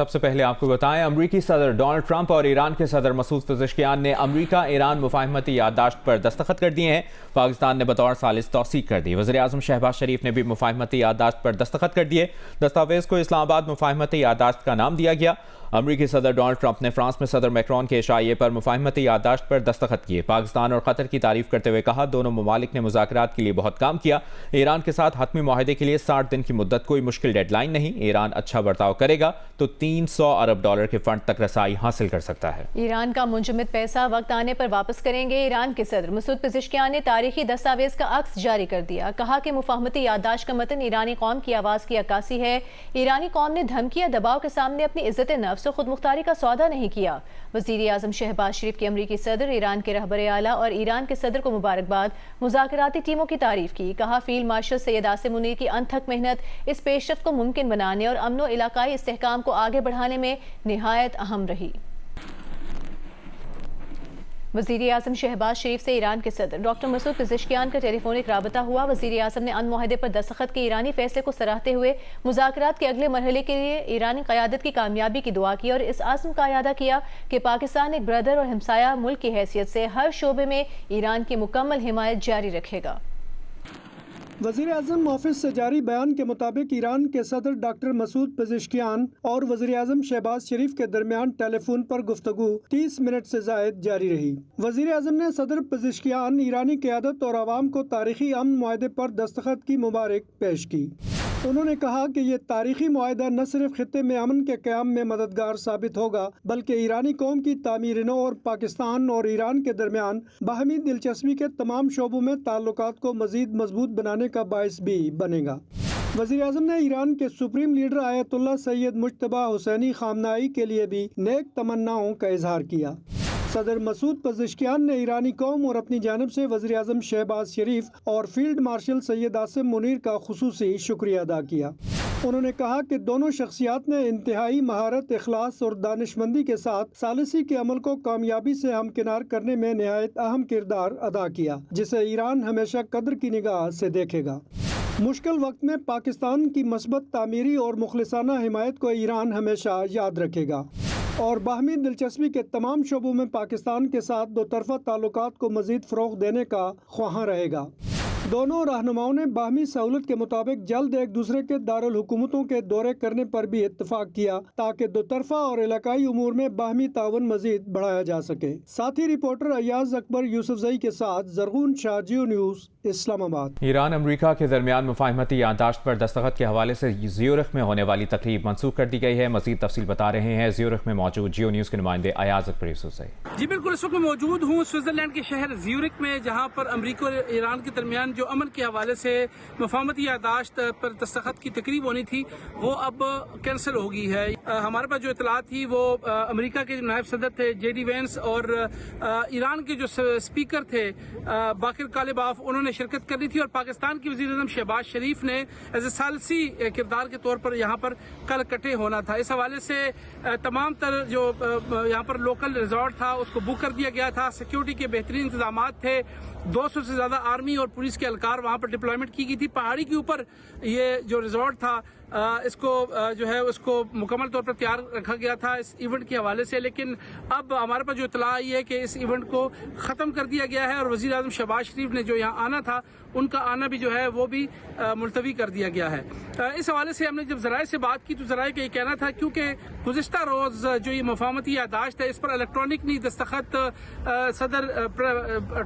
سب سے پہلے آپ کو بتائیں، امریکی صدر ڈونلڈ ٹرمپ اور ایران کے صدر مسعود پزشکیان نے امریکہ ایران مفاہمتی یادداشت پر دستخط کر دیے ہیں۔ پاکستان نے بطور ثالث توثیق کر دی۔ وزیر اعظم شہباز شریف نے بھی مفاہمتی یادداشت پر دستخط کر دیے۔ دستاویز کو اسلام آباد مفاہمتی یادداشت کا نام دیا گیا۔ امریکی صدر ڈونلڈ ٹرمپ نے فرانس میں صدر میکرون کے اشائیے پر مفاہمتی یادداشت پر دستخط کیے۔ پاکستان اور قطر کی تعریف کرتے ہوئے کہا، دونوں ممالک نے مذاکرات کے لیے بہت کام کیا۔ ایران کے ساتھ حتمی معاہدے کے لیے 60 دن کی مدت کوئی مشکل ڈیڈ لائن نہیں۔ ایران اچھا برتاؤ کرے گا تو $300 ارب کے فنڈ تک رسائی حاصل کر سکتا ہے۔ ایران کا منجمد پیسہ وقت آنے پر واپس کریں گے۔ ایران کے صدر مسعود پزشکیان نے تاریخی دستاویز کا عکس جاری کر دیا۔ کہا کہ مفاہمتی یادداشت کا متن ایرانی قوم کی آواز کی عکاسی ہے۔ ایرانی قوم نے دھمکی یا دباؤ کے سامنے اپنی عزت نفس و خود مختاری کا سودا نہیں کیا۔ وزیر اعظم شہباز شریف کے امریکی صدر، ایران کے رہبر اعلیٰ اور ایران کے صدر کو مبارکباد، مذاکراتی ٹیموں کی تعریف کی۔ کہا، فیلڈ مارشل سید عاصم منیر کی انتھک محنت اس پیش رفت کو ممکن بنانے اور امن و علاقائی استحکام کو آگے بڑھانے میں نہایت اہم رہی۔ وزیر اعظم شہباز شریف سے ایران کے صدر ڈاکٹر مسعود پزشکیان کا ٹیلی فونک رابطہ ہوا۔ وزیر اعظم نے امن معاہدے پر دستخط کے ایرانی فیصلے کو سراہتے ہوئے مذاکرات کے اگلے مرحلے کے لیے ایرانی قیادت کی کامیابی کی دعا کی اور اس عزم کا اعادہ کیا کہ پاکستان ایک بردر اور ہمسایہ ملک کی حیثیت سے ہر شعبے میں ایران کی مکمل حمایت جاری رکھے گا۔ وزیر اعظم آفس سے جاری بیان کے مطابق ایران کے صدر ڈاکٹر مسعود پزشکیان اور وزیر اعظم شہباز شریف کے درمیان ٹیلی فون پر گفتگو 30 منٹ سے زائد جاری رہی۔ وزیر اعظم نے صدر پزشکیان، ایرانی قیادت اور عوام کو تاریخی امن معاہدے پر دستخط کی مبارک پیش کی۔ انہوں نے کہا کہ یہ تاریخی معاہدہ نہ صرف خطے میں امن کے قیام میں مددگار ثابت ہوگا بلکہ ایرانی قوم کی تعمیر نو اور پاکستان اور ایران کے درمیان باہمی دلچسپی کے تمام شعبوں میں تعلقات کو مزید مضبوط بنانے کا باعث بھی بنے گا۔ وزیر اعظم نے ایران کے سپریم لیڈر آیت اللہ سید مجتبی حسینی خامنہئی کے لیے بھی نیک تمناؤں کا اظہار کیا۔ صدر مسعود پزشکیان نے ایرانی قوم اور اپنی جانب سے وزیر اعظم شہباز شریف اور فیلڈ مارشل سید عاصم منیر کا خصوصی شکریہ ادا کیا۔ انہوں نے کہا کہ دونوں شخصیات نے انتہائی مہارت، اخلاص اور دانشمندی کے ساتھ ثالثی کے عمل کو کامیابی سے ہمکنار کرنے میں نہایت اہم کردار ادا کیا، جسے ایران ہمیشہ قدر کی نگاہ سے دیکھے گا۔ مشکل وقت میں پاکستان کی مثبت تعمیری اور مخلصانہ حمایت کو ایران ہمیشہ یاد رکھے گا اور باہمی دلچسپی کے تمام شعبوں میں پاکستان کے ساتھ دو طرفہ تعلقات کو مزید فروغ دینے کا خواہاں رہے گا۔ دونوں رہنماؤں نے باہمی سہولت کے مطابق جلد ایک دوسرے کے دارالحکومتوں کے دورے کرنے پر بھی اتفاق کیا تاکہ دو طرفہ اور علاقائی امور میں باہمی تعاون مزید بڑھایا جا سکے۔ ساتھی رپورٹر ایاز اکبر یوسفزئی کے ساتھ زرغون شاہ، جیو نیوز، اسلام آباد۔ ایران امریکہ کے درمیان مفاہمتی یادداشت پر دستخط کے حوالے سے زیورخ میں ہونے والی تقریب منسوخ کر دی گئی ہے۔ مزید تفصیل بتا رہے ہیں زیورخ میں موجود جیو نیوز کے نمائندے ایاز اکبر یوسفزئی۔ جی بالکل، اس وقت میں موجود ہوں سوئٹزرلینڈ کے شہر زیورخ میں، جہاں پر امریکہ اور ایران کے درمیان جو امن کے حوالے سے مفاہمتی یادداشت پر دستخط کی تقریب ہونی تھی وہ اب کینسل ہو گئی ہے۔ ہمارے پاس جو اطلاعات تھی وہ امریکہ کے نائب صدر تھے جے ڈی وینس اور ایران کے جو اسپیکر تھے باقر کالباف، انہوں نے شرکت کرنی تھی اور پاکستان کی وزیر اعظم شہباز شریف نے ایز اے ثالثی کردار کے طور پر یہاں پر کل اکٹھے ہونا تھا۔ اس حوالے سے تمام تر جو یہاں پر لوکل ریزورٹ تھا اس کو بک کر دیا گیا تھا۔ سیکیورٹی کے بہترین انتظامات تھے، 200 سے زیادہ آرمی اور پولیس کے اہلکار وہاں پر ڈپلائمنٹ کی گئی تھی۔ پہاڑی کے اوپر یہ جو ریزورٹ تھا اس کو جو ہے اس کو مکمل طور پر تیار رکھا گیا تھا اس ایونٹ کے حوالے سے، لیکن اب ہمارے پاس جو اطلاع آئی ہے کہ اس ایونٹ کو ختم کر دیا گیا ہے اور وزیر اعظم شہباز شریف نے جو یہاں آنا تھا ان کا آنا بھی جو ہے وہ بھی ملتوی کر دیا گیا ہے۔ اس حوالے سے ہم نے جب ذرائع سے بات کی تو ذرائع کا یہ کہنا تھا کیونکہ گزشتہ روز جو یہ مفاہمتی یادداشت ہے اس پر الیکٹرانکلی دستخط صدر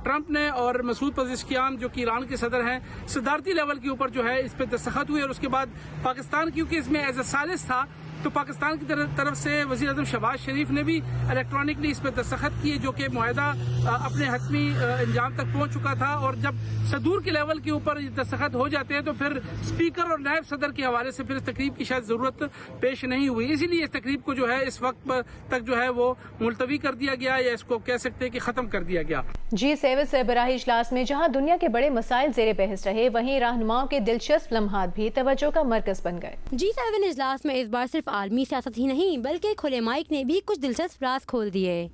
ٹرمپ نے اور مسعود پزشکیان جو کہ ایران کے صدر ہیں صدارتی لیول کے اوپر جو ہے اس پہ دستخط ہوئے، اور اس کے بعد پاکستان کیونکہ اس میں ایز اے ثالث تھا تو پاکستان کی طرف سے وزیر اعظم شہباز شریف نے بھی الیکٹرانکلی اس پہ دستخط کیے، جو کہ معاہدہ اپنے حتمی انجام تک پہنچ چکا تھا۔ اور جب صدور کے لیول کے اوپر دستخط ہو جاتے ہیں تو پھر اسپیکر اور نائب صدر کے حوالے سے پھر اس تقریب کی شاید ضرورت پیش نہیں ہوئی، اسی لیے اس تقریب کو جو ہے اس وقت تک جو ہے وہ ملتوی کر دیا گیا یا اس کو کہہ سکتے ہیں کہ ختم کر دیا گیا۔ G7 سربراہی اجلاس میں جہاں دنیا کے بڑے مسائل زیر بحث رہے، وہیں رہنماؤں کے دلچسپ لمحات بھی توجہ کا مرکز بن گئے۔ G7 اجلاس میں اس بار صرف عالمی سیاست ہی نہیں بلکہ کھلے مائک نے بھی کچھ دلچسپ راز کھول دیے۔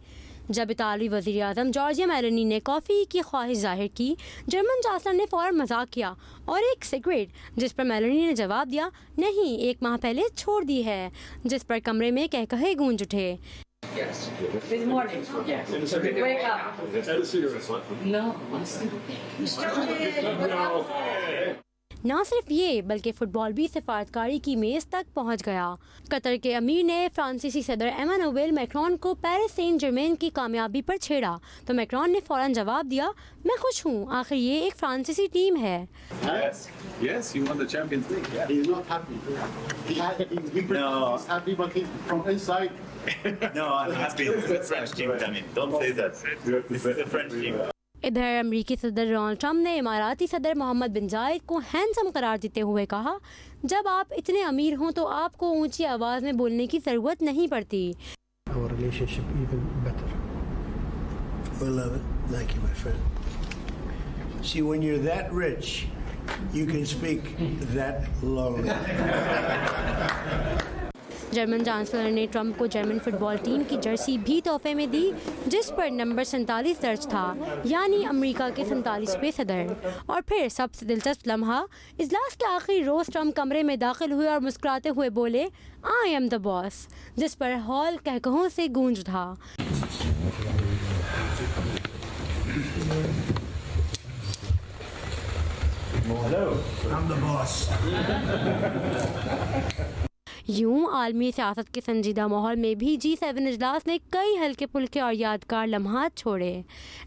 جب اطالوی وزیر اعظم جارجیا میلونی نے کافی کی خواہش ظاہر کی، جرمن چانسلر نے فوراً مذاق کیا اور ایک سگریٹ، جس پر میلونی نے جواب دیا نہیں 1 ماہ پہلے چھوڑ دی ہے، جس پر کمرے میں کہکہے گونج اٹھے۔ Good morning. Yes. Wake up. No. نہ صرف یہ بلکہ فٹ بال بھی سفارتکاری کی میز تک پہنچ گیا۔ قطر کے امیر نے فرانسیسی صدر ایمانوئل میکرون کو پیرس سین جرمین کی کامیابی پر چھیڑا تو میکرون نے فوراً جواب دیا میں خوش ہوں، آخر یہ ایک فرانسیسی ٹیم ہے۔ Yes, you won the Champions League. Yeah. He's not happy. He's happy, but he's from inside. No, I'm happy. It's the French team, Tamim. Don't say that. It's the French team. ادھر امریکی صدر Donald Trump نے اماراتی صدر محمد بن زائد کو handsome قرار دیتے ہوئے کہا جب آپ اتنے امیر ہوں تو آپ کو اونچی آواز میں بولنے کی ضرورت نہیں پڑتی۔ Our relationship even better. We love it. Thank you, my friend. See, when you're that rich, you can speak that long. German chancellor نے ٹرمپ کو جرمن فٹ بال ٹیم کی جرسی بھی تحفے میں دی جس پر نمبر 47 درج تھا، یعنی امریکہ کے 47ویں صدر۔ اور پھر سب سے دلچسپ لمحہ، اجلاس کے آخری روز ٹرمپ کمرے میں داخل ہوئے اور مسکراتے ہوئے بولے آئی ایم دا باس، جس پر ہال کہکہوں سے گونج اٹھا۔ I'm the boss. یوں عالمی سیاست کے سنجیدہ ماحول میں بھی G7 اجلاس نے کئی ہلکے پھلکے اور یادگار لمحات چھوڑے۔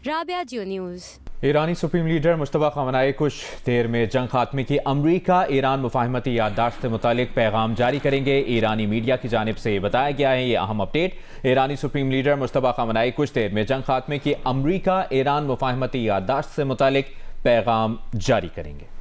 رابعہ، جیو نیوز۔ ایرانی سپریم لیڈر مجتبیٰ خامنہئی کچھ دیر میں جنگ خاتمے کی امریکہ ایران مفاہمتی یادداشت سے متعلق پیغام جاری کریں گے۔ ایرانی میڈیا کی جانب سے بتایا گیا ہے یہ اہم اپڈیٹ۔ ایرانی سپریم لیڈر مجتبیٰ خامنہئی کچھ دیر میں جنگ خاتمے کی امریکہ ایران مفاہمتی یادداشت سے متعلق پیغام جاری کریں گے۔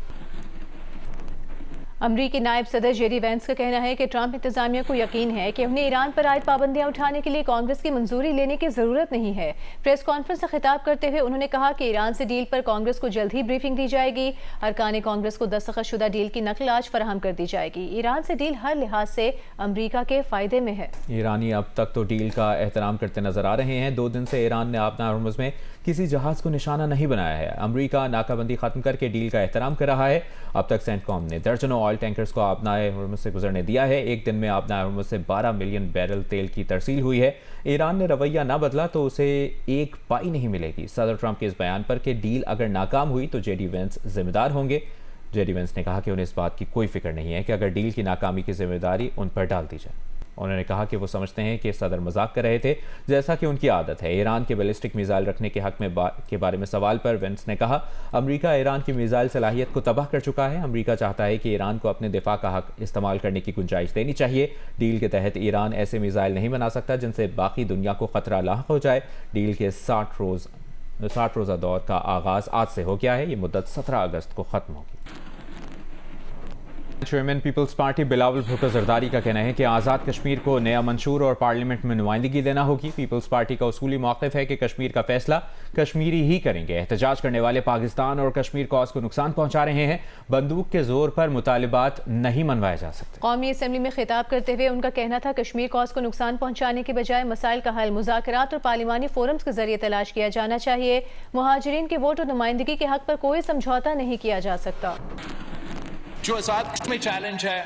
امریکی نائب صدر جے ڈی وینس کا کہنا ہے کہ ٹرمپ انتظامیہ کو یقین ہے کہ انہیں ایران پر عائد پابندیاں اٹھانے کے لیے کانگریس کی منظوری لینے کی ضرورت نہیں ہے۔ پریس کانفرنس سے خطاب کرتے ہوئے انہوں نے کہا کہ ایران سے ڈیل پر کانگریس کو جلد ہی بریفنگ دی جائے گی۔ ارکان کانگریس کو دستخط شدہ ڈیل کی نقل آج فراہم کر دی جائے گی۔ ایران سے ڈیل ہر لحاظ سے امریکہ کے فائدے میں ہے۔ ایرانی اب تک تو ڈیل کا احترام کرتے نظر آ رہے ہیں۔ 2 دن سے ایران نے آبنہ ہرمز میں کسی جہاز کو نشانہ نہیں بنایا ہے۔ امریکہ ناکہ بندی ختم کر کے ڈیل کا احترام کر رہا ہے۔ اب تک سینٹ کام نے درجنوں آئل ٹینکرز کو آبنہ ہرمز سے گزرنے دیا ہے۔ ایک دن میں آبنہ ہرمز سے 12 ملین بیرل تیل کی ترسیل ہوئی ہے۔ ایران نے رویہ نہ بدلا تو اسے ایک پائی نہیں ملے گی۔ صدر ٹرمپ کے اس بیان پر کہ ڈیل اگر ناکام ہوئی تو جے ڈی وینس ذمہ دار ہوں گے۔ جے ڈی وینس نے کہا کہ انہیں اس بات کی کوئی فکر نہیں ہے کہ اگر ڈیل کی ناکامی کی ذمہ داری ان پر ڈال دی جائے۔ انہوں نے کہا کہ وہ سمجھتے ہیں کہ صدر مذاق کر رہے تھے جیسا کہ ان کی عادت ہے۔ ایران کے بیلسٹک میزائل رکھنے کے حق میں کے بارے میں سوال پر وینس نے کہا امریکہ ایران کی میزائل صلاحیت کو تباہ کر چکا ہے۔ امریکہ چاہتا ہے کہ ایران کو اپنے دفاع کا حق استعمال کرنے کی گنجائش دینی چاہیے۔ ڈیل کے تحت ایران ایسے میزائل نہیں بنا سکتا جن سے باقی دنیا کو خطرہ لاحق ہو جائے۔ ڈیل کے 60 روزہ دور کا آغاز آج سے ہو گیا ہے۔ یہ مدت 17 اگست کو ختم ہوگی۔ چیئرمین پیپلز پارٹی بلاول بھٹو زرداری کا کہنا ہے کہ آزاد کشمیر کو نیا منشور اور پارلیمنٹ میں نمائندگی دینا ہوگی۔ پیپلز پارٹی کا اصولی موقف ہے کہ کشمیر کا فیصلہ کشمیری ہی کریں گے۔ احتجاج کرنے والے پاکستان اور کشمیر کاز کو نقصان پہنچا رہے ہیں۔ بندوق کے زور پر مطالبات نہیں منوائے جا سکتے۔ قومی اسمبلی میں خطاب کرتے ہوئے ان کا کہنا تھا کشمیر کاز کو نقصان پہنچانے کے بجائے مسائل کا حل مذاکرات اور پارلیمانی فورمز کے ذریعے تلاش کیا جانا چاہیے۔ مہاجرین کے ووٹ اور نمائندگی کے حق پر کوئی سمجھوتا نہیں کیا جا سکتا۔ جو آزاد کشمیر چیلنج ہے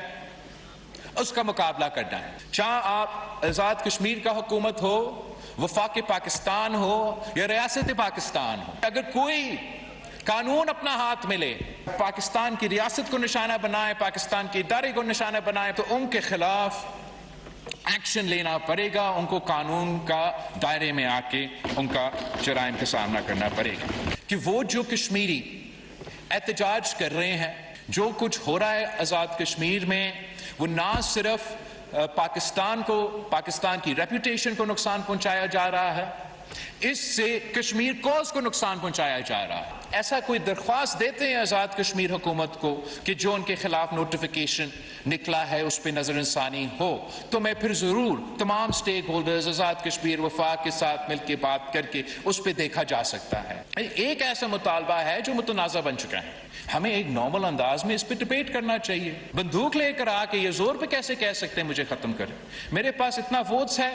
اس کا مقابلہ کرنا ہے، چاہے آپ آزاد کشمیر کا حکومت ہو، وفاق پاکستان ہو یا ریاست پاکستان ہو، اگر کوئی قانون اپنا ہاتھ میں لے، پاکستان کی ریاست کو نشانہ بنائے، پاکستان کے ادارے کو نشانہ بنائے، تو ان کے خلاف ایکشن لینا پڑے گا۔ ان کو قانون کا دائرے میں آ کے ان کا جرائم کا سامنا کرنا پڑے گا۔ کہ وہ جو کشمیری احتجاج کر رہے ہیں، جو کچھ ہو رہا ہے آزاد کشمیر میں، وہ نہ صرف پاکستان کو، پاکستان کی ریپوٹیشن کو نقصان پہنچایا جا رہا ہے، اس سے کشمیر کوز کو نقصان پہنچایا جا رہا ہے۔ ایسا کوئی درخواست دیتے ہیں آزاد کشمیر حکومت کو کہ جو ان کے خلاف نوٹیفیکیشن نکلا ہے اس پہ نظر ثانی ہو، تو میں پھر ضرور تمام سٹیک ہولڈرز آزاد کشمیر وفاق کے ساتھ مل کے بات کر کے اس پہ دیکھا جا سکتا ہے۔ ایک ایسا مطالبہ ہے جو متنازع بن چکا ہے، ہمیں ایک نارمل انداز میں اس پہ ڈبیٹ کرنا چاہیے۔ بندوق لے کر آ کے یہ زور پہ کیسے کہہ سکتے ہیں مجھے ختم کریں؟ میرے پاس اتنا ووٹس ہے،